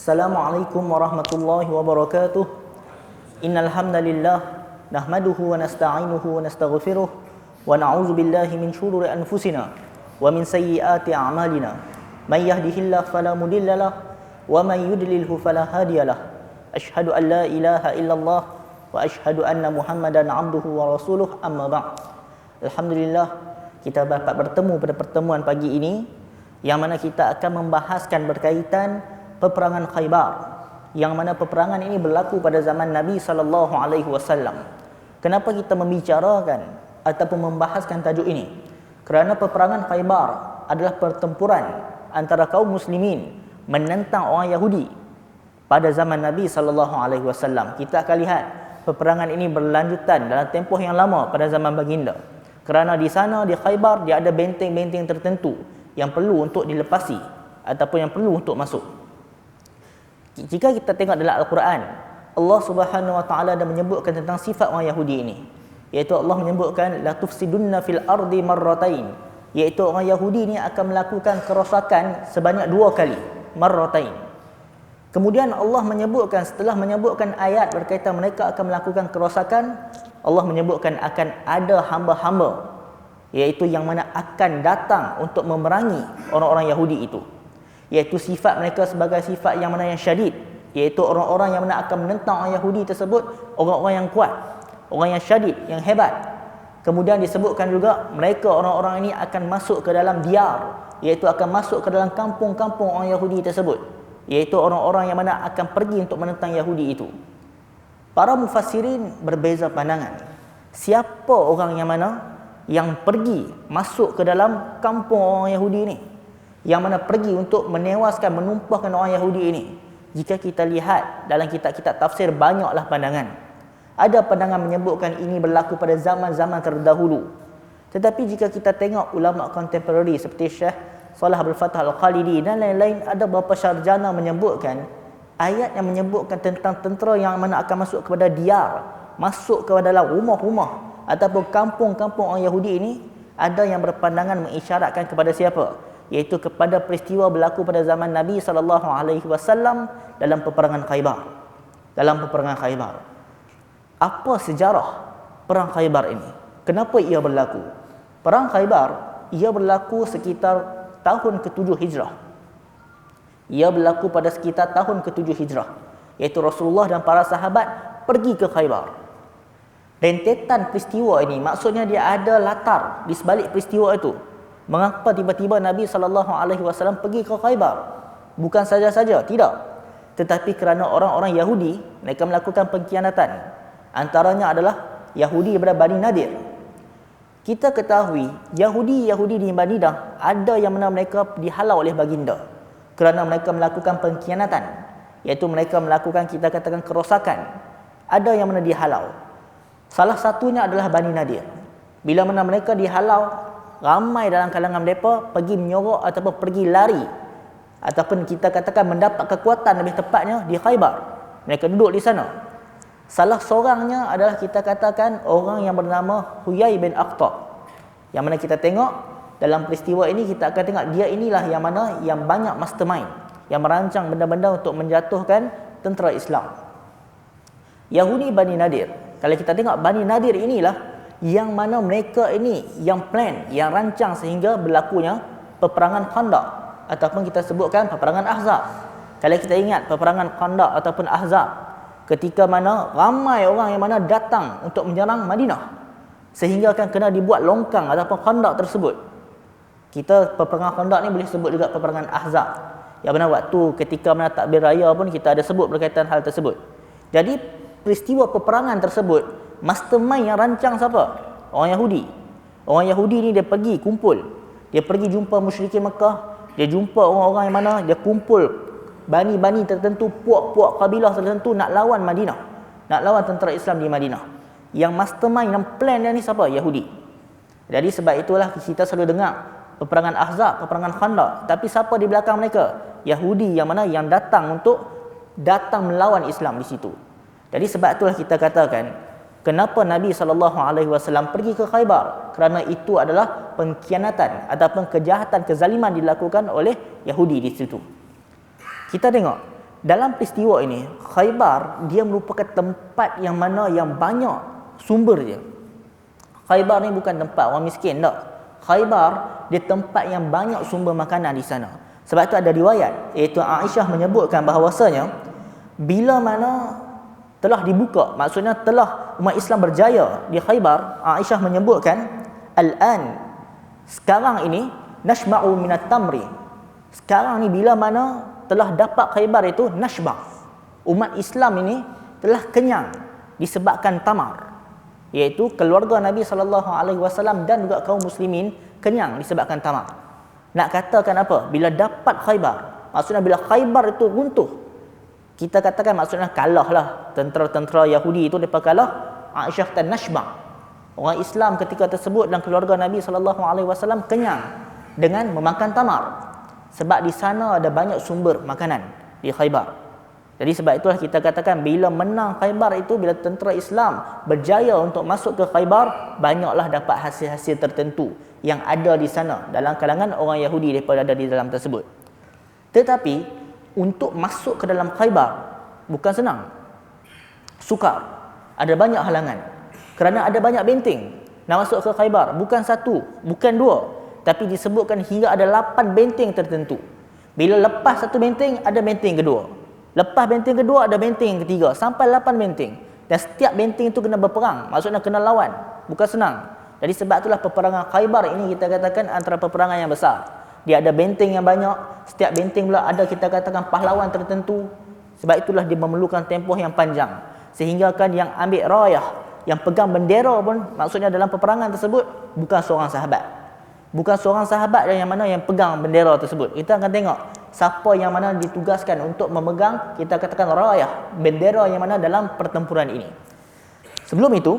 Assalamualaikum warahmatullahi wabarakatuh. Innal hamdalillah nahmaduhu wa nasta'inuhu wa nastaghfiruh wa na'udzu billahi min shururi anfusina wa min sayyiati a'malina. May yahdihillahu fala mudhillalah wa may yudlilhu fala hadiyalah. Asyhadu an la ilaha illallah wa asyhadu anna Muhammadan 'abduhu wa rasuluh, amma ba'd. Alhamdulillah, kita dapat bertemu pada pertemuan pagi ini yang mana kita akan membahaskan berkaitan peperangan Khaybar, yang mana peperangan ini berlaku pada zaman Nabi SAW. Kenapa kita membicarakan ataupun membahaskan tajuk ini? Kerana peperangan Khaybar adalah pertempuran antara kaum muslimin menentang orang Yahudi pada zaman Nabi SAW. Kita akan lihat peperangan ini berlanjutan dalam tempoh yang lama pada zaman baginda. Kerana di sana, di Khaybar, dia ada benteng-benteng tertentu yang perlu untuk dilepasi ataupun yang perlu untuk masuk. Jika kita tengok dalam Al-Quran, Allah Subhanahu wa taala dah menyebutkan tentang sifat orang Yahudi ini, iaitu Allah menyebutkan la tufsidunna fil ardi marratain, iaitu orang Yahudi ini akan melakukan kerosakan sebanyak 2 kali, marratain. Kemudian Allah menyebutkan, setelah menyebutkan ayat berkaitan mereka akan melakukan kerosakan, Allah menyebutkan akan ada hamba-hamba, iaitu yang mana akan datang untuk memerangi orang-orang Yahudi itu, iaitu sifat mereka sebagai sifat yang mana yang syadid, iaitu orang-orang yang mana akan menentang orang Yahudi tersebut, orang-orang yang kuat, orang yang syadid, yang hebat. Kemudian disebutkan juga mereka orang-orang ini akan masuk ke dalam diar, iaitu akan masuk ke dalam kampung-kampung orang Yahudi tersebut, iaitu orang-orang yang mana akan pergi untuk menentang Yahudi itu. Para mufassirin berbeza pandangan, siapa orang yang mana yang pergi masuk ke dalam kampung orang Yahudi ini, yang mana pergi untuk menewaskan, menumpahkan orang Yahudi ini. Jika kita lihat dalam kitab-kitab tafsir, banyaklah pandangan. Ada pandangan menyebutkan ini berlaku pada zaman-zaman terdahulu. Tetapi jika kita tengok ulama kontemporari seperti Syekh Salah Abdul Fattah Al-Khalidi dan lain-lain, ada beberapa sarjana menyebutkan ayat yang menyebutkan tentang tentera yang mana akan masuk kepada diar, masuk ke dalam rumah-rumah ataupun kampung-kampung orang Yahudi ini, ada yang berpandangan mengisyaratkan kepada siapa? Iaitu kepada peristiwa berlaku pada zaman Nabi SAW dalam peperangan Khaybar. Dalam peperangan Khaybar, apa sejarah perang Khaybar ini? Kenapa ia berlaku? Perang Khaybar ia berlaku sekitar tahun ke-7 Hijrah. Ia berlaku pada sekitar tahun ke-7 Hijrah, iaitu Rasulullah dan para sahabat pergi ke Khaybar. Rentetan peristiwa ini, maksudnya dia ada latar di sebalik peristiwa itu. Mengapa tiba-tiba Nabi SAW pergi ke Khaybar? Bukan saja-saja, tidak. Tetapi kerana orang-orang Yahudi mereka melakukan pengkhianatan. Antaranya adalah Yahudi daripada Bani Nadir. Kita ketahui Yahudi di Madinah ada yang mana mereka dihalau oleh baginda kerana mereka melakukan pengkhianatan, iaitu mereka melakukan, kita katakan, kerosakan. Ada yang mana dihalau. Salah satunya adalah Bani Nadir. Bila mana mereka dihalau, ramai dalam kalangan mereka pergi menyorok ataupun pergi lari, ataupun kita katakan mendapat kekuatan lebih tepatnya di Khaybar. Mereka duduk di sana. Salah seorangnya adalah, kita katakan, orang yang bernama Huyai bin Akhtab, yang mana kita tengok dalam peristiwa ini, kita akan tengok dia inilah yang mana yang banyak mastermind, yang merancang benda-benda untuk menjatuhkan tentera Islam. Yahudi Bani Nadir, kalau kita tengok Bani Nadir inilah yang mana mereka ini yang plan, yang rancang sehingga berlakunya peperangan Khandaq, ataupun kita sebutkan peperangan Ahzab. Kalau kita ingat peperangan Khandaq ataupun Ahzab, ketika mana ramai orang yang mana datang untuk menyerang Madinah, sehingga akan kena dibuat longkang ataupun Khandaq tersebut. Kita peperangan Khandaq ni boleh sebut juga peperangan Ahzab, yang mana waktu ketika mana takbir raya pun kita ada sebut berkaitan hal tersebut. Jadi peristiwa peperangan tersebut, mastermind yang rancang siapa? Orang Yahudi. Orang Yahudi ni dia pergi kumpul, dia pergi jumpa musyrikin Mekah, dia jumpa orang-orang yang mana dia kumpul bani-bani tertentu, puak-puak kabilah tertentu nak lawan Madinah, nak lawan tentera Islam di Madinah. Yang mastermind, yang plan dia ni siapa? Yahudi. Jadi sebab itulah kita selalu dengar peperangan Ahzab, peperangan Khandaq, tapi siapa di belakang mereka? Yahudi yang mana yang datang untuk datang melawan Islam di situ. Jadi sebab itulah kita katakan, kenapa Nabi SAW pergi ke Khaybar? Kerana itu adalah pengkhianatan ataupun kejahatan, kezaliman dilakukan oleh Yahudi di situ. Kita tengok dalam peristiwa ini, Khaybar dia merupakan tempat yang mana yang banyak sumber dia. Khaybar ni bukan tempat orang miskin, tak. Khaybar dia tempat yang banyak sumber makanan di sana. Sebab tu ada riwayat, iaitu Aisyah menyebutkan bahawasanya bila mana telah dibuka, maksudnya telah umat Islam berjaya di Khaybar, Aisyah menyebutkan, al-an, sekarang ini, nashba'u minat tamri. Sekarang ni bila mana telah dapat Khaybar itu, nashba'. Umat Islam ini telah kenyang disebabkan tamar. Iaitu keluarga Nabi SAW dan juga kaum muslimin kenyang disebabkan tamar. Nak katakan apa? Bila dapat Khaybar, maksudnya bila Khaybar itu runtuh, kita katakan maksudnya kalah lah. Tentera-tentera Yahudi itu mereka kalah. Aisyah kata nashba'. Orang Islam ketika tersebut dan keluarga Nabi SAW kenyang dengan memakan tamar. Sebab di sana ada banyak sumber makanan di Khaybar. Jadi sebab itulah kita katakan bila menang Khaybar itu, bila tentera Islam berjaya untuk masuk ke Khaybar, banyaklah dapat hasil-hasil tertentu yang ada di sana dalam kalangan orang Yahudi daripada ada di dalam tersebut. Tetapi untuk masuk ke dalam Khaybar bukan senang. Sukar. Ada banyak halangan. Kerana ada banyak benteng nak masuk ke Khaybar. Bukan satu, bukan dua, tapi disebutkan hingga ada 8 benteng tertentu. Bila lepas satu benteng, ada benteng kedua. Lepas benteng kedua, ada benteng ketiga. Sampai 8 benteng. Dan setiap benteng itu kena berperang. Maksudnya kena lawan. Bukan senang. Jadi sebab itulah peperangan Khaybar ini kita katakan antara peperangan yang besar. Dia ada benteng yang banyak. Setiap benteng pula ada kita katakan pahlawan tertentu. Sebab itulah dia memerlukan tempoh yang panjang. Sehingga kan yang ambil rayah, yang pegang bendera pun, maksudnya dalam peperangan tersebut, bukan seorang sahabat. Bukan seorang sahabat yang mana yang pegang bendera tersebut. Kita akan tengok siapa yang mana ditugaskan untuk memegang, kita katakan rayah, bendera yang mana dalam pertempuran ini. Sebelum itu,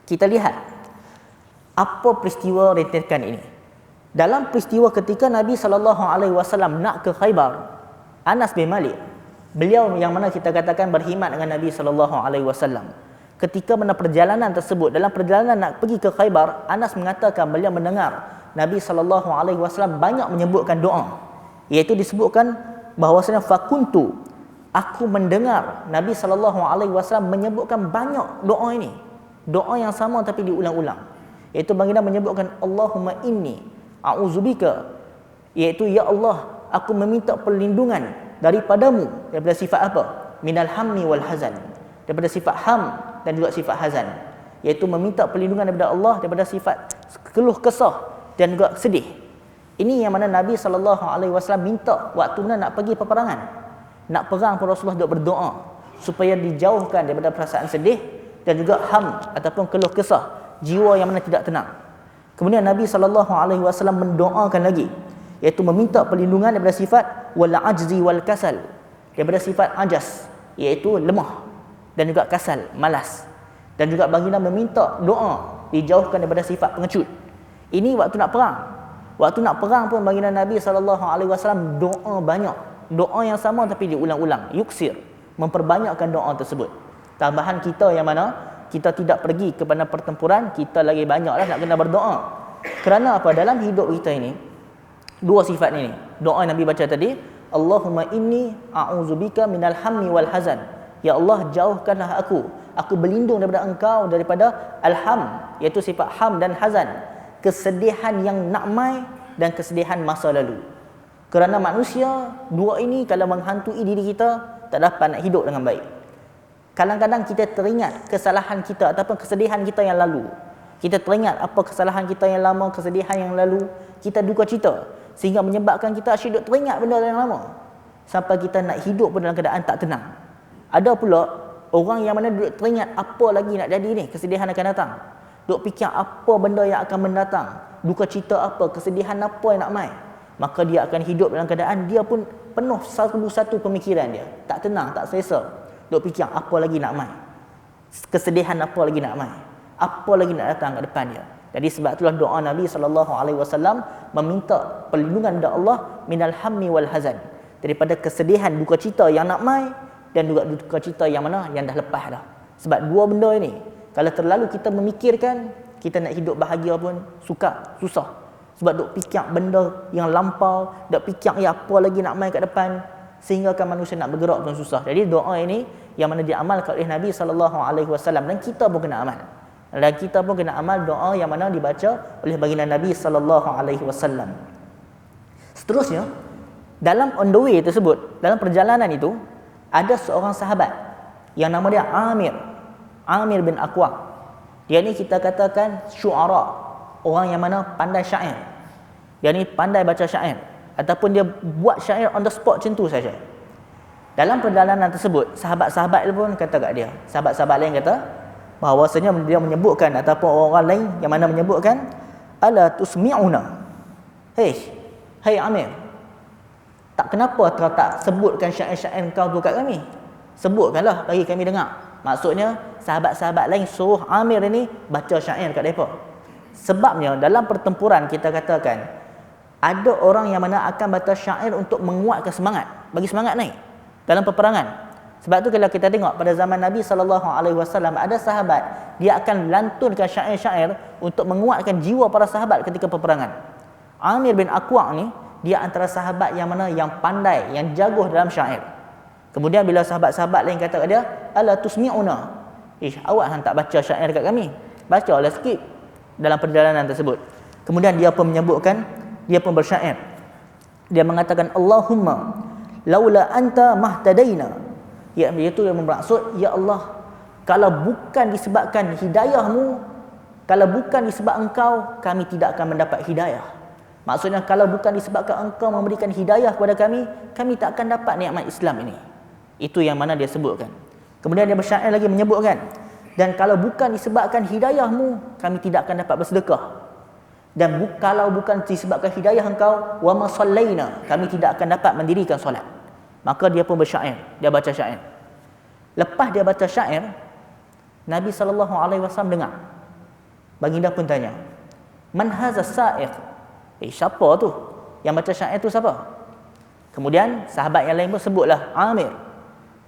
kita lihat apa peristiwa rentetan ini. Dalam peristiwa ketika Nabi SAW nak ke Khaybar, Anas bin Malik, beliau yang mana kita katakan berkhidmat dengan Nabi SAW, ketika mana perjalanan tersebut, dalam perjalanan nak pergi ke Khaybar, Anas mengatakan beliau mendengar Nabi SAW banyak menyebutkan doa. Iaitu disebutkan bahawasanya fakuntu, aku mendengar Nabi SAW menyebutkan banyak doa ini. Doa yang sama tapi diulang-ulang. Iaitu baginda menyebutkan Allahumma inni a'udzubika, iaitu ya Allah, aku meminta perlindungan daripadamu daripada sifat apa? Minal hammi wal hazan, daripada sifat ham dan juga sifat hazan. Iaitu meminta perlindungan daripada Allah daripada sifat keluh kesah dan juga sedih. Ini yang mana Nabi SAW minta waktu mana nak pergi peperangan. Nak perang pun Rasulullah duk berdoa supaya dijauhkan daripada perasaan sedih dan juga ham ataupun keluh kesah, jiwa yang mana tidak tenang. Kemudian Nabi SAW mendoakan lagi, iaitu meminta perlindungan daripada sifat wal ajzi wal kasal, daripada sifat ajas, iaitu lemah, dan juga kasal, malas. Dan juga baginda meminta doa dijauhkan daripada sifat pengecut. Ini waktu nak perang. Waktu nak perang pun baginda Nabi SAW doa banyak. Doa yang sama tapi diulang-ulang. Yuksir, memperbanyakkan doa tersebut. Tambahan kita yang mana kita tidak pergi kepada pertempuran, kita lagi banyaklah nak kena berdoa. Kerana apa? Dalam hidup kita ini, dua sifat ini. Doa Nabi baca tadi, Allahumma inni a'udzubika minal hammi wal hazan. Ya Allah, jauhkanlah aku. Aku berlindung daripada engkau daripada al-ham, iaitu sifat ham dan hazan. Kesedihan yang nak mai dan kesedihan masa lalu. Kerana manusia, dua ini kalau menghantui diri kita, tak dapat nak hidup dengan baik. Kadang-kadang kita teringat kesalahan kita ataupun kesedihan kita yang lalu. Kita teringat apa kesalahan kita yang lama, kesedihan yang lalu. Kita duka cita. Sehingga menyebabkan kita asyik teringat benda yang lama. Sampai kita nak hidup pun dalam keadaan tak tenang. Ada pula orang yang mana duduk teringat apa lagi nak jadi ni, kesedihan akan datang. Duk fikir apa benda yang akan mendatang, duka cita apa, kesedihan apa yang nak mai. Maka dia akan hidup dalam keadaan dia pun penuh satu pemikiran dia. Tak tenang, tak selesa. Duk fikir apa lagi nak mai. Kesedihan apa lagi nak mai. Apa lagi nak datang ke depan dia. Jadi sebab itulah doa Nabi SAW meminta perlindungan dari Allah minal hammi wal hazan. Daripada kesedihan, duka cita yang nak mai dan juga duka cita yang mana yang dah lepas dah. Sebab dua benda ini, kalau terlalu kita memikirkan, kita nak hidup bahagia pun susah. Sebab duk fikir benda yang lampau, duk fikir apa lagi nak mai kat depan. sehingga manusia nak bergerak pun susah. Jadi doa ini yang mana diamalkan oleh Nabi SAW, dan kita pun kena amal. Dan kita pun kena amal doa yang mana dibaca oleh baginda Nabi SAW. Seterusnya, dalam on the way tersebut, dalam perjalanan itu, ada seorang sahabat yang nama dia Amir bin Aqwa. Dia ni kita katakan syu'ara, orang yang mana pandai syair. Dia ni pandai baca syair, ataupun dia buat syair on the spot macam tu saja. Dalam perjalanan tersebut, sahabat-sahabat pun kata kat dia, sahabat-sahabat lain kata bahawasanya dia menyebutkan, ataupun orang lain yang mana menyebutkan, ala tusmi'una, hey Amir, tak kenapa kau tak sebutkan syair-syair kau tu kat kami? Sebutkanlah bagi kami dengar. Maksudnya sahabat-sahabat lain suruh Amir ini baca syair kat mereka. Sebabnya dalam pertempuran kita katakan ada orang yang mana akan baca syair untuk menguatkan semangat, bagi semangat naik dalam peperangan. Sebab tu kalau kita tengok pada zaman Nabi SAW, ada sahabat dia akan lantunkan syair-syair untuk menguatkan jiwa para sahabat ketika peperangan. Amir bin Aqwa ni dia antara sahabat yang mana yang pandai, yang jago dalam syair. Kemudian bila sahabat-sahabat lain kata kat dia, ala tusmi'una, awak tak baca syair kat kami, bacalah sikit dalam perjalanan tersebut. Kemudian dia pun menyebutkan, dia pun bersyair, dia mengatakan, Allahumma laula anta mahtadaina, iaitu yang bermaksud, ya Allah, kalau bukan disebabkan hidayahmu, kalau bukan disebab engkau, kami tidak akan mendapat hidayah. Maksudnya kalau bukan disebabkan engkau memberikan hidayah kepada kami tak akan dapat nikmat Islam ini. Itu yang mana dia sebutkan. Kemudian dia bersyair lagi menyebutkan, dan kalau bukan disebabkan hidayahmu, kami tidak akan dapat bersedekah. Dan kalau bukan disebabkan hidayah engkau, wa ma sallaina, kami tidak akan dapat mendirikan solat. Maka dia pun bersyair, dia baca syair. Lepas dia baca syair, Nabi SAW dengar. Baginda pun tanya, man haza sa'iq? Siapa tu? Yang baca syair tu siapa? Kemudian sahabat yang lain pun sebutlah Amir.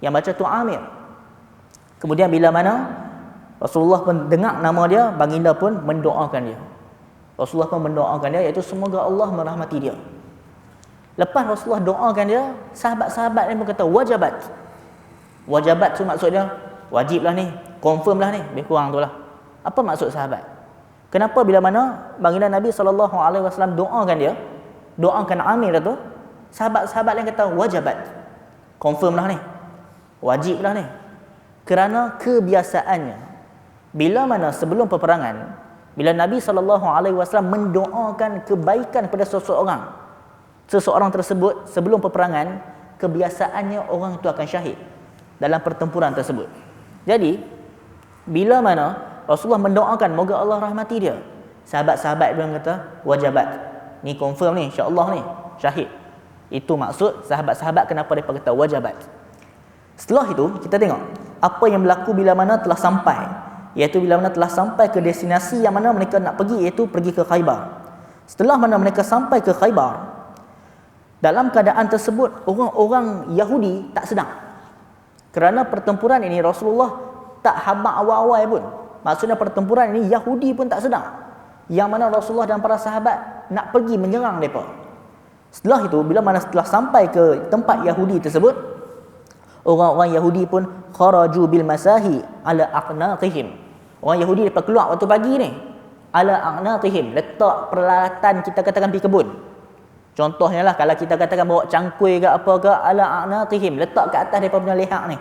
Yang baca tu Amir. Kemudian bila mana Rasulullah pun dengar nama dia, baginda pun mendoakan dia. Rasulullah pun mendoakan dia, iaitu semoga Allah merahmati dia. Lepas Rasulullah doakan dia, sahabat-sahabat ni pun kata wajabat. Wajabat tu maksudnya wajib lah ni, confirm lah ni, lebih kurang tu lah. Apa maksud sahabat? Kenapa bila mana baginda Nabi SAW doakan dia, doakan Amir tu, sahabat-sahabat lain kata wajabat, confirm lah ni, wajib lah ni. Kerana kebiasaannya, bila mana sebelum peperangan, bila Nabi SAW mendoakan kebaikan kepada seseorang tersebut sebelum peperangan, kebiasaannya orang itu akan syahid dalam pertempuran tersebut. Jadi bila mana Rasulullah mendoakan moga Allah rahmati dia, sahabat-sahabat pun kata wajabat, ni confirm ni, insya-Allah ni syahid. Itu maksud sahabat-sahabat kenapa mereka kata wajabat. Setelah itu kita tengok apa yang berlaku bila mana telah sampai, iaitu bila mana telah sampai ke destinasi yang mana mereka nak pergi, iaitu pergi ke Khaybar. Setelah mana mereka sampai ke Khaybar, dalam keadaan tersebut orang-orang Yahudi tak sedang. Kerana pertempuran ini Rasulullah tak habaq awal-awal pun. Maksudnya pertempuran ini Yahudi pun tak sedang, yang mana Rasulullah dan para sahabat nak pergi menyerang mereka. Setelah itu, bila mana setelah sampai ke tempat Yahudi tersebut, orang-orang Yahudi pun kharaju bil masahi ala aqnaqihim. Orang Yahudi mereka keluar waktu pagi ni, ala aqnaqihim, letak peralatan kita katakan pergi kebun. Contohnya lah, kalau kita katakan bawa cangkui ke apa ke, ala aqnaqihim, letak ke atas mereka punya lehak ni.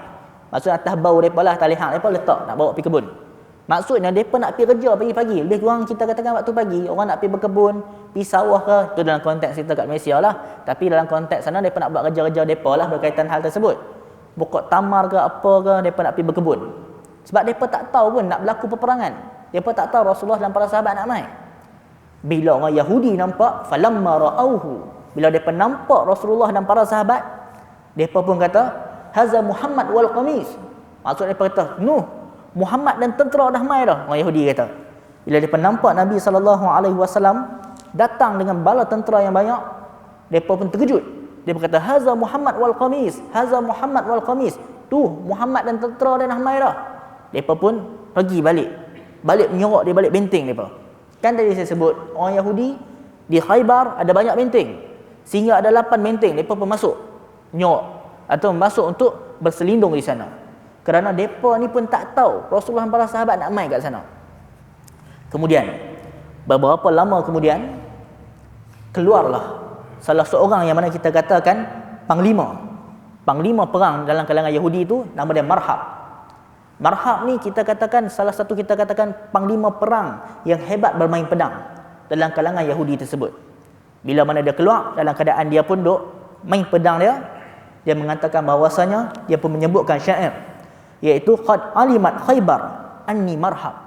Maksudnya atas bau mereka lah, atas lehak mereka letak, nak bawa pergi kebun. Maksudnya mereka nak pergi kerja pagi-pagi. Lebih kurang kita katakan waktu pagi, orang nak pergi berkebun, pergi sawah ke, itu dalam konteks kita kat Malaysia lah. Tapi dalam konteks sana mereka nak buat kerja-kerja mereka lah berkaitan hal tersebut. Pokok tamar ke apa ke, mereka nak pergi berkebun. Sebab mereka tak tahu pun nak berlaku peperangan. Mereka tak tahu Rasulullah dan para sahabat nak mai. Bila orang Yahudi nampak, falamma ra'auhu, bila mereka nampak Rasulullah dan para sahabat, mereka pun kata, haza Muhammad wal qamis. Maksud mereka kata, Muhammad dan tentera dah mai dah, orang Yahudi kata. Bila mereka nampak Nabi SAW datang dengan bala tentera yang banyak, mereka pun terkejut. Dia berkata, haza Muhammad wal qamis, haza Muhammad wal qamis. Tu Muhammad dan tentera dah mai dah. Mereka pun pergi balik menyorok di balik benteng mereka. Kan tadi saya sebut orang Yahudi di Khaybar ada banyak benteng, sehingga ada 8 benteng. Mereka pun masuk menyorok atau masuk untuk berselindung di sana. Kerana mereka ni pun tak tahu Rasulullah dan para sahabat nak mai kat sana. Kemudian beberapa lama kemudian keluarlah salah seorang yang mana kita katakan panglima perang dalam kalangan Yahudi itu, nama dia Marhab. Marhab ni kita katakan salah satu, kita katakan panglima perang yang hebat bermain pedang dalam kalangan Yahudi tersebut. Bila mana dia keluar dalam keadaan dia pun duk main pedang dia mengatakan bahawasanya, dia pun menyebutkan syair, iaitu qad alimat Khaybar anni Marhab,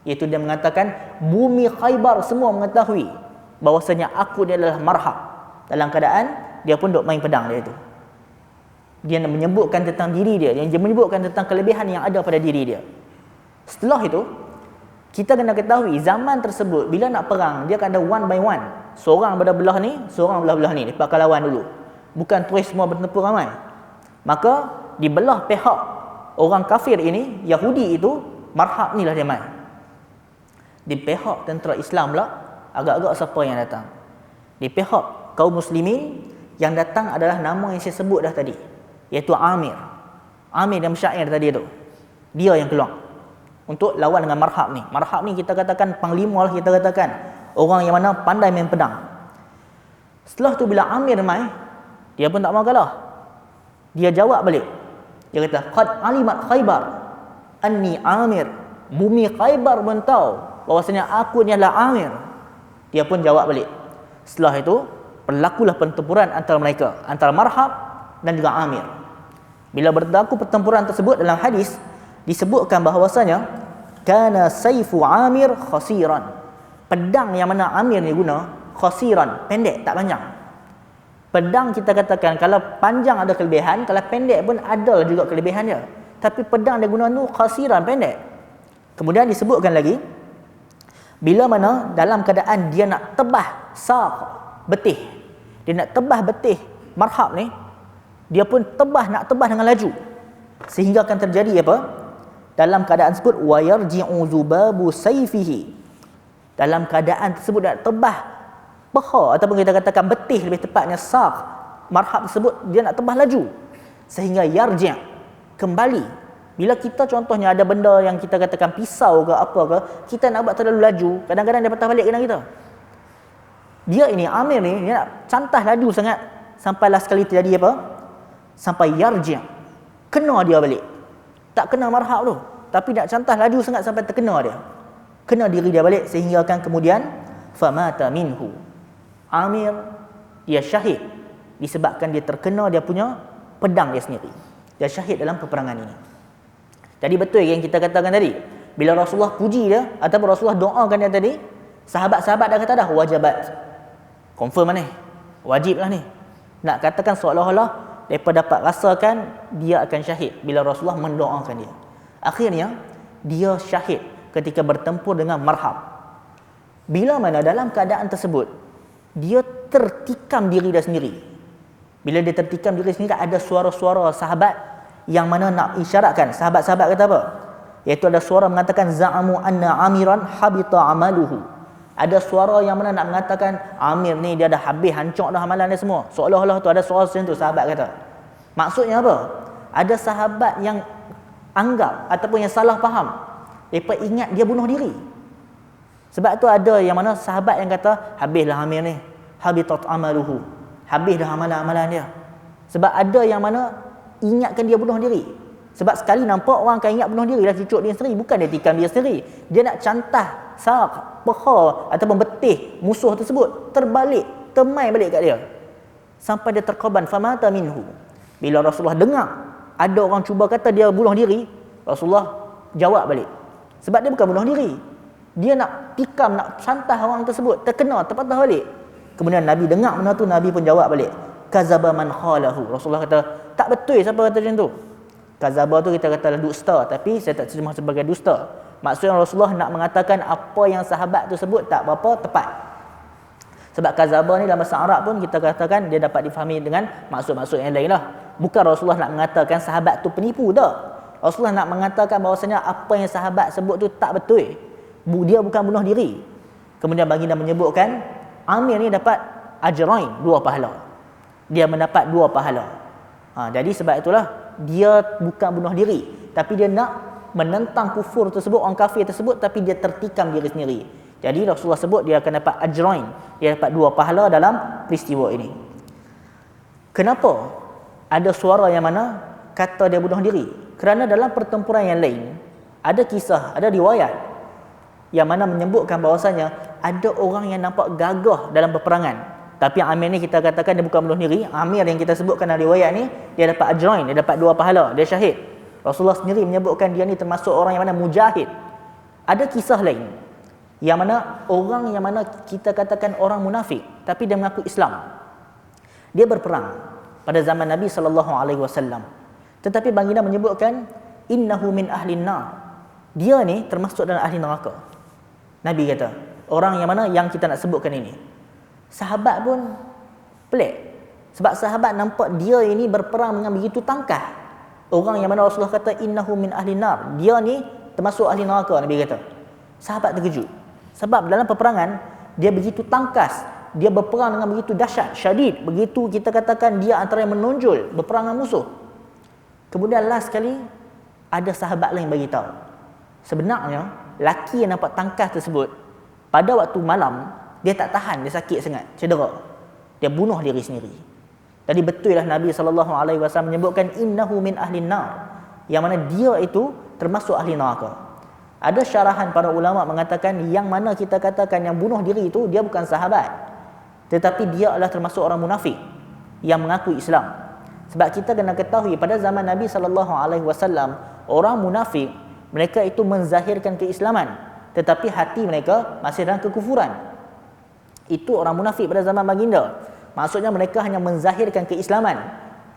iaitu dia mengatakan bumi Khaybar semua mengetahui bahawasanya aku ni adalah Marhab. Dalam keadaan dia pun duk main pedang dia itu. Dia menyebutkan tentang diri dia menyebutkan tentang kelebihan yang ada pada diri dia. Setelah itu, kita kena ketahui zaman tersebut bila nak perang, dia akan ada one by one. Seorang belah ni, seorang belah ni, dia akan lawan dulu. Bukan terus semua bertempur ramai. Maka di belah pihak orang kafir ini, Yahudi itu, Marhab ni lah dia main. Di pihak tentera Islam pula, agak-agak siapa yang datang? Di pihak kaum muslimin, yang datang adalah nama yang saya sebut dah tadi, iaitu Amir yang syair tadi tu. Dia yang keluar untuk lawan dengan Marhab ni. Marhab ni kita katakan panglima lah, kita katakan orang yang mana pandai main pedang. Setelah tu bila Amir main, dia pun tak mau kalah. Dia jawab balik. Dia kata, qad alimat Khaybar anni Amir. Bumi Khaybar pun tahu bahawasanya aku ni adalah Amir. Dia pun jawab balik. Setelah itu berlakulah pertempuran antara mereka, antara Marhab dan juga Amir. Bila berlaku pertempuran tersebut, dalam hadis disebutkan bahawasanya kana saifu Amir khasiran. Pedang yang mana Amir ni guna khasiran, pendek, tak panjang. Pedang kita katakan kalau panjang ada kelebihan, kalau pendek pun ada juga kelebihan dia. Tapi pedang dia guna tu khasiran, pendek. Kemudian disebutkan lagi, bila mana dalam keadaan dia nak tebah saq, betih, dia nak tebah betih Marhab ni, dia pun nak tebah dengan laju, sehingga akan terjadi apa? Dalam keadaan tersebut, wa yarji'u zubabu sayfihi. Dalam keadaan tersebut nak tebah peha, ataupun kita katakan betih lebih tepatnya saq Marhab tersebut, dia nak tebah laju sehingga yarji', kembali. Bila kita contohnya ada benda yang kita katakan pisau ke apa ke, kita nak buat terlalu laju, kadang-kadang dia patah balik kena kita. Dia ini Amir ni, dia nak cantah laju sangat, sampailah sekali terjadi apa? Sampai yarji', kena dia balik. Tak kena Marhab tu, tapi nak cantah laju sangat sampai terkena dia. Kena diri dia balik, sehingga akan kemudian famata minhu. Amir dia syahid disebabkan dia terkena dia punya pedang dia sendiri. Dia syahid dalam peperangan ini. Jadi betul yang kita katakan tadi, bila Rasulullah puji dia ataupun Rasulullah doakan dia tadi, sahabat-sahabat dah kata dah wajibat. Confirm lah ni, wajib lah ni. Nak katakan seolah-olah mereka dapat rasakan dia akan syahid bila Rasulullah mendoakan dia. Akhirnya dia syahid ketika bertempur dengan Marhab. Bila mana dalam keadaan tersebut dia tertikam diri dia sendiri. Bila dia tertikam diri sendiri, ada suara-suara sahabat yang mana nak isyaratkan. Sahabat-sahabat kata apa? Iaitu ada suara mengatakan za'amu anna Amiran habita amaluhu. Ada suara yang mana nak mengatakan Amir ni dia dah habis, hancur dah amalan dia semua. Seolah-olah tu ada suara macam tu, sahabat kata. Maksudnya apa? Ada sahabat yang anggap ataupun yang salah faham. Mereka ingat dia bunuh diri. Sebab tu ada yang mana sahabat yang kata habislah Amir ni, habitat amaluhu. Habis dah amalan-amalan dia. Sebab ada yang mana ingatkan dia bunuh diri. Sebab sekali nampak orang akan ingat bunuh diri, dah cucuk dia sendiri, bukan dia tikam dia sendiri. Dia nak cantah saq, peha ataupun betih musuh tersebut, terbalik, temai balik kat dia. Sampai dia terkorban, famata minhu. Bila Rasulullah dengar ada orang cuba kata dia bunuh diri, Rasulullah jawab balik. Sebab dia bukan bunuh diri. Dia nak tikam, nak cantah orang tersebut, terkena, terpatah balik. Kemudian Nabi dengar benda tu, Nabi pun jawab balik. Kazaba man khalahu. Rasulullah kata, tak betul siapa kata macam tu. Kazaba tu kita kata dusta, tapi saya tak terjemah sebagai dusta. Maksudnya Rasulullah nak mengatakan apa yang sahabat tu sebut tak berapa tepat. Sebab kazaba ni dalam bahasa Arab pun kita katakan dia dapat difahami dengan maksud-maksud yang lain lah. Bukan Rasulullah nak mengatakan sahabat tu penipu, tak. Rasulullah nak mengatakan bahawasanya apa yang sahabat sebut tu tak betul. Dia bukan bunuh diri. Kemudian baginda menyebutkan Amir ni dapat ajrain, 2 pahala. Dia mendapat 2 pahala. Jadi sebab itulah dia bukan bunuh diri, tapi dia nak menentang kufur tersebut, orang kafir tersebut, tapi dia tertikam diri sendiri. Jadi Rasulullah sebut dia akan dapat ajrain, dia dapat 2 pahala dalam peristiwa ini. Kenapa ada suara yang mana kata dia bunuh diri? Kerana dalam pertempuran yang lain ada kisah, ada riwayat yang mana menyebutkan bahawasanya ada orang yang nampak gagah dalam peperangan. Tapi Amir ni kita katakan dia bukan bunuh diri. Amir yang kita sebutkan dalam riwayat ni, dia dapat ajrain, dia dapat 2 pahala, dia syahid. Rasulullah sendiri menyebutkan dia ni termasuk orang yang mana mujahid. Ada kisah lain yang mana orang yang mana kita katakan orang munafik tapi dia mengaku Islam. Dia berperang pada zaman Nabi SAW. Tetapi baginda menyebutkan innahu min ahlin nar. Dia ni termasuk dalam ahli neraka. Nabi kata, orang yang mana yang kita nak sebutkan ini. Sahabat pun pelik. Sebab sahabat nampak dia ini berperang dengan begitu tangkas. Orang yang mana Rasulullah kata innahu min ahli nar, dia ni termasuk ahli neraka, Nabi kata. Sahabat terkejut. Sebab dalam peperangan dia begitu tangkas, dia berperang dengan begitu dahsyat, syadid, begitu kita katakan dia antara yang menonjol berperang dengan musuh. Kemudian last sekali ada sahabat lain bagi tahu. Sebenarnya laki yang nampak tangkas tersebut pada waktu malam dia tak tahan, dia sakit sangat, cedera. Dia bunuh diri sendiri. Jadi betul lah Nabi SAW menyebutkan innahu min ahlin nar, yang mana dia itu termasuk ahli neraka. Ada syarahan para ulama mengatakan yang mana kita katakan yang bunuh diri itu dia bukan sahabat, tetapi dia adalah termasuk orang munafik yang mengaku Islam. Sebab kita kena ketahui pada zaman Nabi SAW, orang munafik mereka itu menzahirkan keislaman, tetapi hati mereka masih dalam kekufuran. Itu orang munafik pada zaman baginda. Maksudnya mereka hanya menzahirkan keislaman,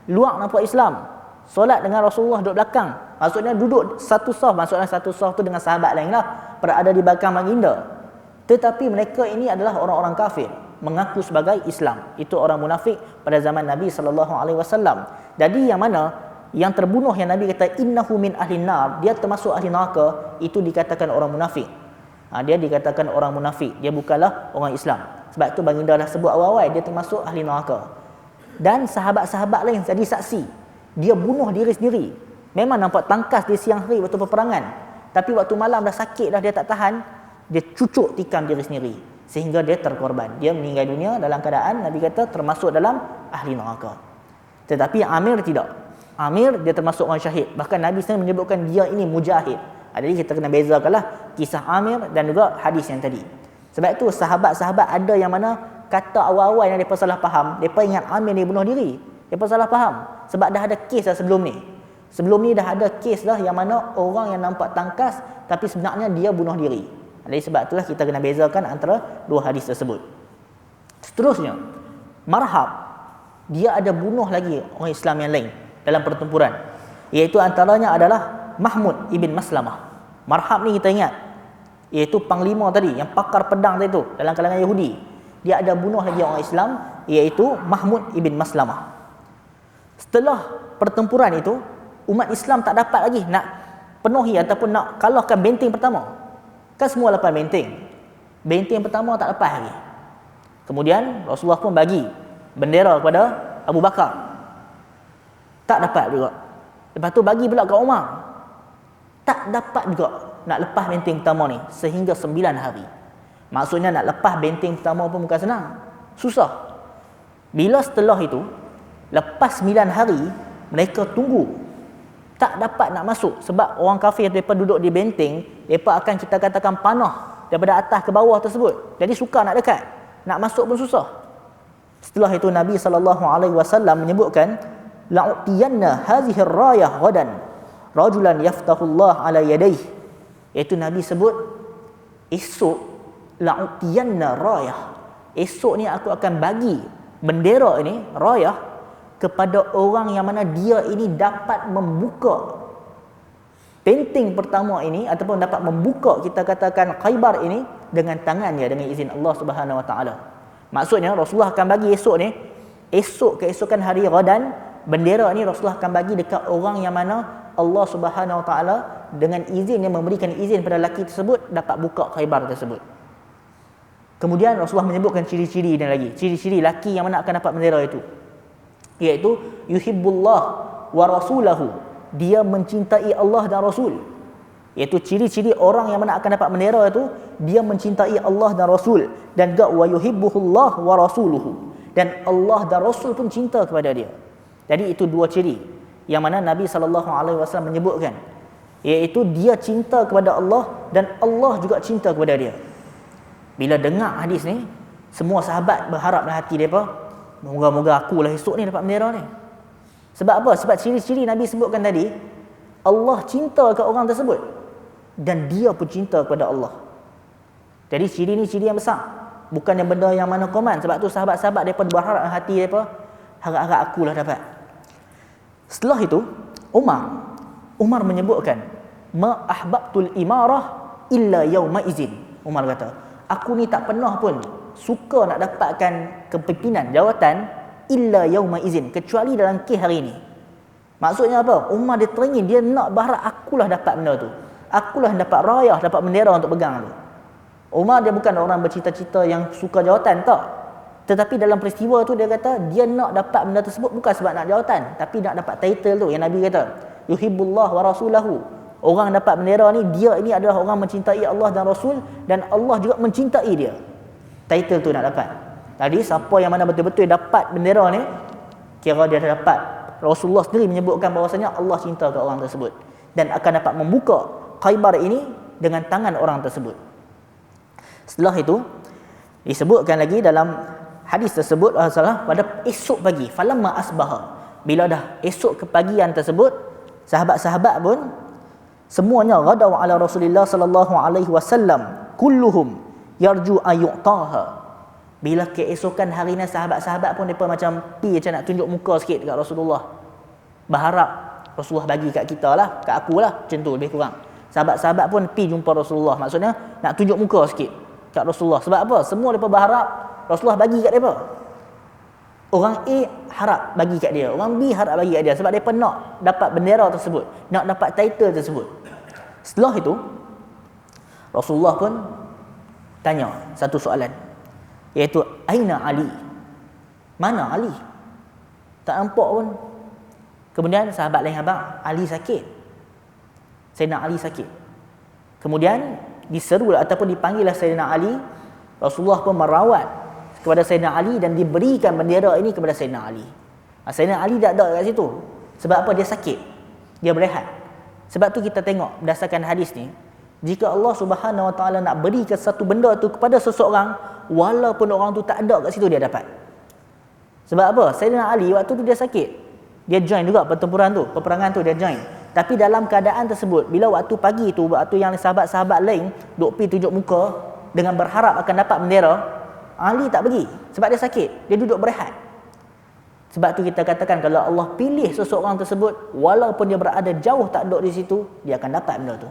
luar nampak Islam, solat dengan Rasulullah duduk belakang, maksudnya duduk satu saf, maksudnya satu saf tu dengan sahabat lain lah, berada di belakang baginda. Tetapi mereka ini adalah orang-orang kafir, mengaku sebagai Islam. Itu orang munafik pada zaman Nabi SAW. Jadi yang mana yang terbunuh yang Nabi kata innahu min ahlin nar, dia termasuk ahli neraka, itu dikatakan orang munafik. Dia dikatakan orang munafik, dia bukanlah orang Islam. Sebab tu baginda dah sebut awal-awal dia termasuk ahli neraka. Dan sahabat-sahabat lain jadi saksi, dia bunuh diri sendiri. Memang nampak tangkas di siang hari waktu peperangan, tapi waktu malam dah sakit dah, dia tak tahan, dia cucuk tikam diri sendiri sehingga dia terkorban. Dia meninggal dunia dalam keadaan Nabi kata termasuk dalam ahli neraka. Tetapi Amir tidak. Amir dia termasuk orang syahid. Bahkan Nabi sendiri menyebutkan dia ini mujahid. Jadi kita kena bezakanlah kisah Amir dan juga hadis yang tadi. Sebab itu sahabat-sahabat ada yang mana kata awal-awal yang mereka salah faham, mereka ingat Amir ni bunuh diri. Mereka salah faham. Sebab dah ada kes dah sebelum ni. Sebelum ni dah ada kes dah yang mana orang yang nampak tangkas tapi sebenarnya dia bunuh diri. Jadi sebab itulah kita kena bezakan antara 2 hadis tersebut. Seterusnya, Marhab, dia ada bunuh lagi orang Islam yang lain dalam pertempuran. Iaitu antaranya adalah Mahmud ibn Maslamah. Marhab ni kita ingat, iaitu panglima tadi, yang pakar pedang tadi tu dalam kalangan Yahudi. Dia ada bunuh lagi orang Islam, iaitu Mahmud ibn Maslamah. Setelah pertempuran itu, umat Islam tak dapat lagi nak penuhi ataupun nak kalahkan benteng pertama. Kan semua lepas benteng. Benteng pertama tak lepas lagi. Kemudian Rasulullah pun bagi bendera kepada Abu Bakar. Tak dapat juga. Lepas tu bagi pula ke Umar. Tak dapat juga nak lepas benteng pertama ni sehingga 9 hari. Maksudnya nak lepas benteng pertama pun bukan senang. Susah. Bila setelah itu, lepas 9 hari, mereka tunggu. Tak dapat nak masuk sebab orang kafir mereka duduk di benteng, mereka akan kita katakan panah daripada atas ke bawah tersebut. Jadi sukar nak dekat. Nak masuk pun susah. Setelah itu Nabi SAW menyebutkan, la'utiyanna hazihi rayah ghadan rajulan yaftahullah ala yadayh. Iaitu Nabi sebut, esok la'utiyanna rayah, esok ni aku akan bagi bendera ini, rayah, kepada orang yang mana dia ini dapat membuka benteng pertama ini ataupun dapat membuka kita katakan Khaybar ini dengan tangannya dengan izin Allah Subhanahu Wa Taala. Maksudnya Rasulullah akan bagi esok ni, esok keesokan hari Ghadan, bendera ni Rasulullah akan bagi dekat orang yang mana Allah Subhanahu Wa Taala dengan izin yang memberikan izin pada lelaki tersebut dapat buka Khaybar tersebut. Kemudian Rasulullah menyebutkan ciri-ciri dan lagi, ciri-ciri lelaki yang mana akan dapat bendera itu. iaitu yuhibbullah wa rasulahu, dia mencintai Allah dan Rasul. Iaitu ciri-ciri orang yang mana akan dapat bendera itu, dia mencintai Allah dan Rasul, dan juga wa yuhibbuhullah wa rasuluhu, dan Allah dan Rasul pun cinta kepada dia. Jadi itu dua ciri yang mana Nabi SAW menyebutkan, iaitu dia cinta kepada Allah dan Allah juga cinta kepada dia. Bila dengar hadis ni, semua sahabat berharap dalam hati mereka, moga-moga akulah esok ni dapat bendera ni. Sebab apa? Sebab ciri-ciri Nabi sebutkan tadi, Allah cinta ke orang tersebut dan dia pun cinta kepada Allah. Jadi ciri ni ciri yang besar, bukan yang benda yang mana common. Sebab tu sahabat-sahabat mereka berharap dalam hati mereka, harap-harap akulah dapat. Setelah itu Umar menyebutkan, ma ahbabtul imarah illa yauma izin. Umar kata, aku ni tak pernah pun suka nak dapatkan kepimpinan jawatan illa yauma izin, kecuali dalam kes hari ini. Maksudnya apa? Umar dia teringin, dia nak berharap akulah dapat benda tu, akulah dapat rayah, dapat bendera untuk pegang tu. Umar dia bukan orang bercita-cita yang suka jawatan, tak. Tetapi dalam peristiwa tu dia kata dia nak dapat benda tersebut bukan sebab nak jawatan, tapi nak dapat title tu yang Nabi kata, yuhibbullah wa rasulahu. Orang dapat bendera ni, dia ini adalah orang mencintai Allah dan Rasul, dan Allah juga mencintai dia. Title tu nak dapat. Tadi siapa yang mana betul-betul dapat bendera ni, kira dia dah dapat. Rasulullah sendiri menyebutkan bahawasanya Allah cinta ke orang tersebut dan akan dapat membuka Khaybar ini dengan tangan orang tersebut. Setelah itu disebutkan lagi dalam hadis tersebut, pada esok pagi, falamma asbaha, bila dah esok kepagian tersebut, sahabat-sahabat pun semuanya ghadaw ala Rasulillah sallallahu alaihi wasallam kulluhum yarju ayu'taha. Bila keesokan harinya, sahabat-sahabat pun mereka macam macam nak tunjuk muka sikit dekat Rasulullah, berharap Rasulullah bagi kat kita lah, kat aku lah, macam tu lebih kurang. Sahabat-sahabat pun jumpa Rasulullah, maksudnya nak tunjuk muka sikit kat Rasulullah. Sebab apa? Semua mereka berharap Rasulullah bagi kat mereka. Orang A harap bagi kat dia, orang B harap bagi kat dia, sebab mereka nak dapat bendera tersebut, nak dapat title tersebut. Setelah itu Rasulullah pun tanya satu soalan, iaitu aina Ali? Mana Ali? Tak nampak pun. Kemudian sahabat lain khabar, Ali sakit. Sayyidina Ali sakit. Kemudian diseru ataupun dipanggillah Sayyidina Ali. Rasulullah pun merawat kepada Sayyidina Ali dan diberikan bendera ini kepada Sayyidina Ali. Sayyidina Ali tak ada kat situ. Sebab apa? Dia sakit, dia berehat. Sebab tu kita tengok berdasarkan hadis ni, jika Allah Subhanahu Wa Taala nak berikan satu benda tu kepada seseorang, walaupun orang tu tak ada kat situ, dia dapat. Sebab apa? Sayyidina Ali waktu tu dia sakit, dia join juga pertempuran tu, peperangan tu dia join. Tapi dalam keadaan tersebut, bila waktu pagi tu, waktu yang sahabat-sahabat lain duk pergi tunjuk muka dengan berharap akan dapat bendera, Ali tak pergi sebab dia sakit, dia duduk berehat. Sebab tu kita katakan, kalau Allah pilih seseorang tersebut, walaupun dia berada jauh tak duduk di situ, dia akan dapat benda tu.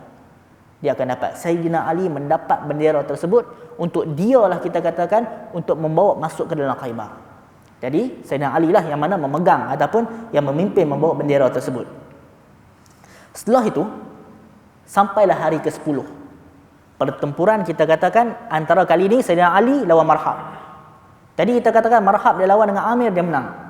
Dia akan dapat. Sayyidina Ali mendapat bendera tersebut, untuk dialah kita katakan untuk membawa masuk ke dalam Khaybar. Jadi Sayyidina Ali lah yang mana memegang ataupun yang memimpin membawa bendera tersebut. Setelah itu sampailah hari ke-10. Pertempuran kita katakan antara kali ini Sayyidina Ali lawan Marhab. Tadi kita katakan Marhab dia lawan dengan Amir, dia menang.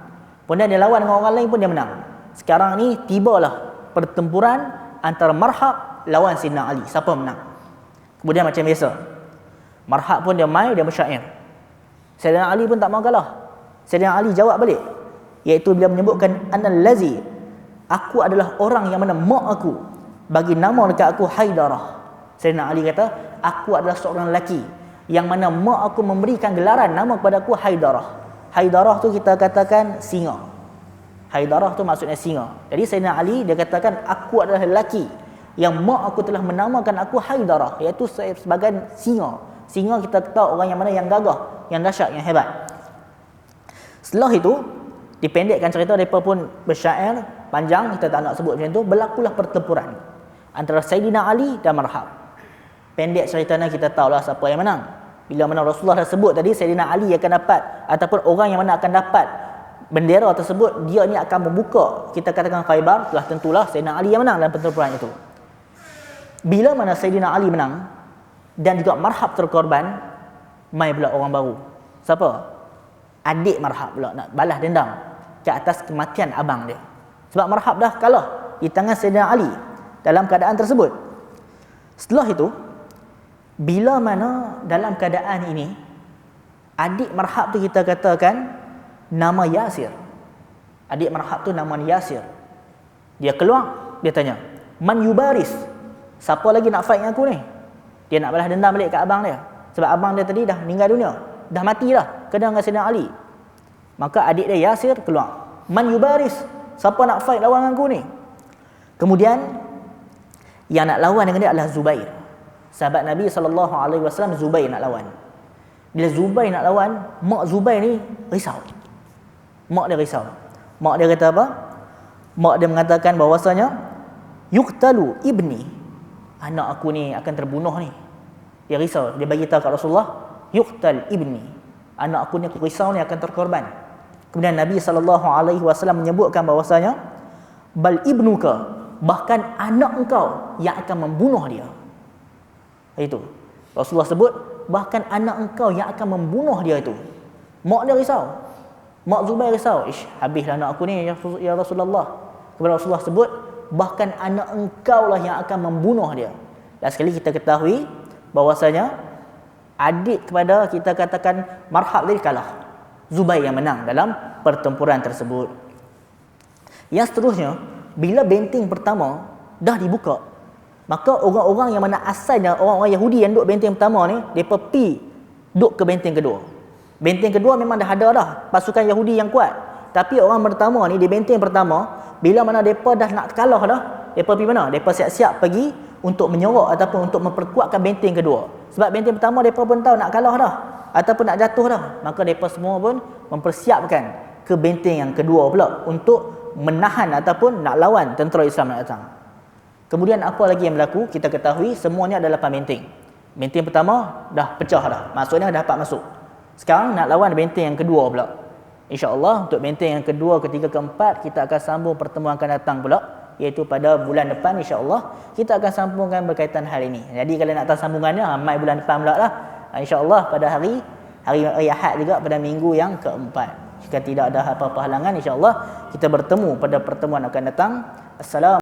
Kemudian dia lawan dengan orang lain pun dia menang. Sekarang ni tibalah pertempuran antara Marhab lawan Sayyidina Ali. Siapa menang? Kemudian macam biasa, Marhab pun dia main, dia bersyair. Sayyidina Ali pun tak mau kalah. Sayyidina Ali jawab balik, iaitu bila menyebutkan annal lazi, aku adalah orang yang mana mak aku bagi nama dekat aku Haidarah. Sayyidina Ali kata, aku adalah seorang lelaki yang mana mak aku memberikan gelaran nama kepada aku Haidarah. Haidarah tu kita katakan singa. Haidarah tu maksudnya singa. Jadi Sayyidina Ali dia katakan, aku adalah lelaki yang mak aku telah menamakan aku Haidarah, iaitu sebagai singa. Singa kita tahu orang yang mana yang gagah, yang dahsyat, yang hebat. Setelah itu dipendekkan cerita, mereka pun bersyair panjang, kita tak nak sebut macam tu. Berlakulah pertempuran antara Sayyidina Ali dan Marhab. Pendek ceritanya kita tahulah siapa yang menang. Bila mana Rasulullah dah sebut tadi, Sayyidina Ali akan dapat, ataupun orang yang mana akan dapat bendera tersebut, dia ni akan membuka, kita katakan Khaybar, telah tentulah Sayyidina Ali yang menang dalam pertempuran itu. Bila mana Sayyidina Ali menang dan juga Marhab terkorban, mai pula orang baru. Siapa? Adik Marhab pula nak balas dendam. ke atas kematian abang dia. Sebab marhab dah kalah di tangan Sayyidina Ali dalam keadaan tersebut. Setelah itu, bila mana dalam keadaan ini adik marhab tu kita katakan nama Yasir. Adik marhab tu nama Yasir. Dia keluar, dia tanya, "Man yubaris?" Siapa lagi nak fight dengan aku ni? Dia nak balas dendam balik kat abang dia. Sebab abang dia tadi dah meninggal dunia, dah mati dah, kena dengan Sayyidina Ali. Maka adik dia Yasir keluar, "Man yubaris?" Siapa nak fight lawan dengan aku ni? Kemudian yang nak lawan dengan dia adalah Zubair. Sahabat Nabi SAW, Zubair nak lawan. Bila Zubair nak lawan, mak Zubair ni risau. Mak dia risau. Mak dia kata apa? Mak dia mengatakan bahawasanya, "Yuqtalu ibni." Anak aku ni akan terbunuh ni. Dia risau. Dia bagi tahu kat Rasulullah, "Yuqtal ibni." Anak aku ni, aku risau ni akan terkorban. Kemudian Nabi SAW menyebutkan bahawasanya, "Bal ibnuka," bahkan anak engkau yang akan membunuh dia. Itu Rasulullah sebut, bahkan anak engkau yang akan membunuh dia itu. Mak dia risau. Mak Zubair risau. Habislah anak aku ni ya Rasulullah. Kepada Rasulullah sebut, bahkan anak engkau lah yang akan membunuh dia. Dan sekali kita ketahui bahwasanya adik kepada kita katakan marhab tadi kalah. Zubair yang menang dalam pertempuran tersebut. Yang seterusnya, bila benteng pertama dah dibuka, maka orang-orang yang mana asalnya orang-orang Yahudi yang duduk benteng pertama ni, mereka pergi duduk ke benteng kedua. Benteng kedua memang dah ada dah pasukan Yahudi yang kuat. Tapi orang pertama ni di benteng pertama, bila mana mereka dah nak kalah dah, mereka pergi mana? Mereka siap-siap pergi untuk menyorok ataupun untuk memperkuatkan benteng kedua. Sebab benteng pertama mereka pun tahu nak kalah dah ataupun nak jatuh dah. Maka mereka semua pun mempersiapkan ke benteng yang kedua pula untuk menahan ataupun nak lawan tentera Islam nak datang. Kemudian apa lagi yang berlaku? Kita ketahui semuanya adalah 8 benteng. Benteng pertama dah pecah dah. Maksudnya dah dapat masuk. Sekarang nak lawan benteng yang kedua pula. InsyaAllah untuk benteng yang kedua, ketiga, keempat, kita akan sambung pertemuan akan datang pula, iaitu pada bulan depan insyaAllah. Kita akan sambungkan berkaitan hal ini. Jadi kalau nak tahu sambungannya, mai bulan depan pula lah. InsyaAllah pada hari Ahad juga, pada minggu yang keempat. Jika tidak ada apa-apa halangan, insyaAllah kita bertemu pada pertemuan akan datang. Assalamualaikum.